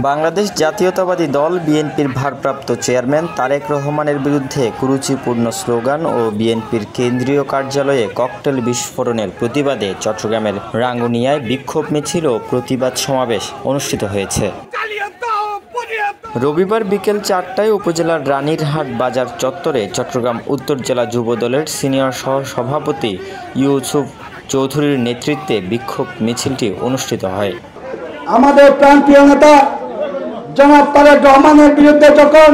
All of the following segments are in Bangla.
বাংলাদেশ জাতীয়তাবাদী দল বিএনপির ভারপ্রাপ্ত চেয়ারম্যান তারেক রহমানের বিরুদ্ধে কুরুচিপূর্ণ স্লোগান ও বিএনপির কেন্দ্রীয় কার্যালয়ে ককটেল বিস্ফোরণের প্রতিবাদে চট্টগ্রামের রাঙ্গুনিয়ায় বিক্ষোভ মিছিল ও প্রতিবাদ সমাবেশ অনুষ্ঠিত হয়েছে। রবিবার বিকেল 4টায় উপজেলার রানীরহাট বাজার চত্বরে চট্টগ্রাম উত্তর জেলা যুবদলের সিনিয়র সহসভাপতি ইউসুফ চৌধুরীর নেতৃত্বে বিক্ষোভ মিছিলটি অনুষ্ঠিত হয়। আমাদের প্রান্তীয় নেতা জনাব তারেক রহমানের বিরুদ্ধে যখন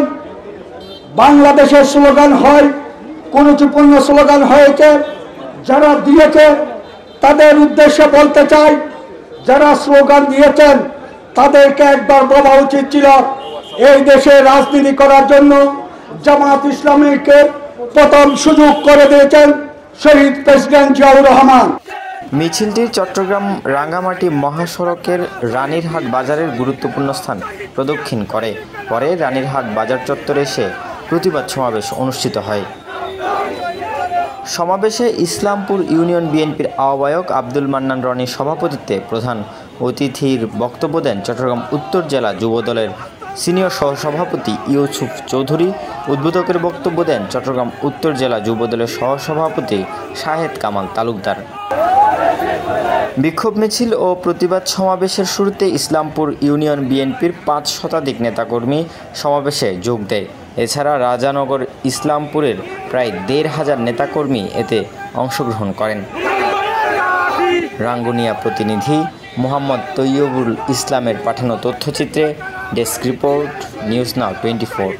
বাংলাদেশের স্লোগান হয়, কুরুচিপূর্ণ স্লোগান হয়েছে, যারা দিয়েছে তাদের উদ্দেশ্যে বলতে চাই, যারা স্লোগান দিয়েছেন তাদেরকে একবার বলা উচিত ছিল এই দেশে রাজনীতি করার জন্য জামাত ইসলামীকে প্রথম সুযোগ করে দিয়েছেন শহীদ প্রেসিডেন্ট জিয়াউর রহমান। মিছিলটি চট্টগ্রাম রাঙ্গামাটি মহাসড়কের রানীরহাট বাজারের গুরুত্বপূর্ণ স্থান প্রদক্ষিণ করে। পরে রানীরহাট বাজার চত্বরে এসে প্রতিবাদ সমাবেশ অনুষ্ঠিত হয়। সমাবেশে ইসলামপুর ইউনিয়ন বিএনপির আহ্বায়ক আব্দুল মান্নান রনির সভাপতিত্বে প্রধান অতিথির বক্তব্য দেন চট্টগ্রাম উত্তর জেলা যুবদলের সিনিয়র সহসভাপতি ইউসুফ চৌধুরী। উদ্বোধকের বক্তব্য দেন চট্টগ্রাম উত্তর জেলা যুবদলের সহসভাপতি শাহেদ কামাল তালুকদার। বিক্ষোভ মিছিল ও প্রতিবাদ সমাবেশের শুরুতে ইসলামপুর ইউনিয়ন বিএনপির 5 শতাধিক নেতাকর্মী সমাবেশে যোগ দেয়। এছাড়া রাজানগর ইসলামপুরের প্রায় 1,500 নেতাকর্মী এতে অংশগ্রহণ করেন। রাঙ্গুনিয়া প্রতিনিধি মোহাম্মদ তৈয়বুল ইসলামের পাঠানো তথ্যচিত্রে ডেস্ক রিপোর্ট, নিউজ নাও 24।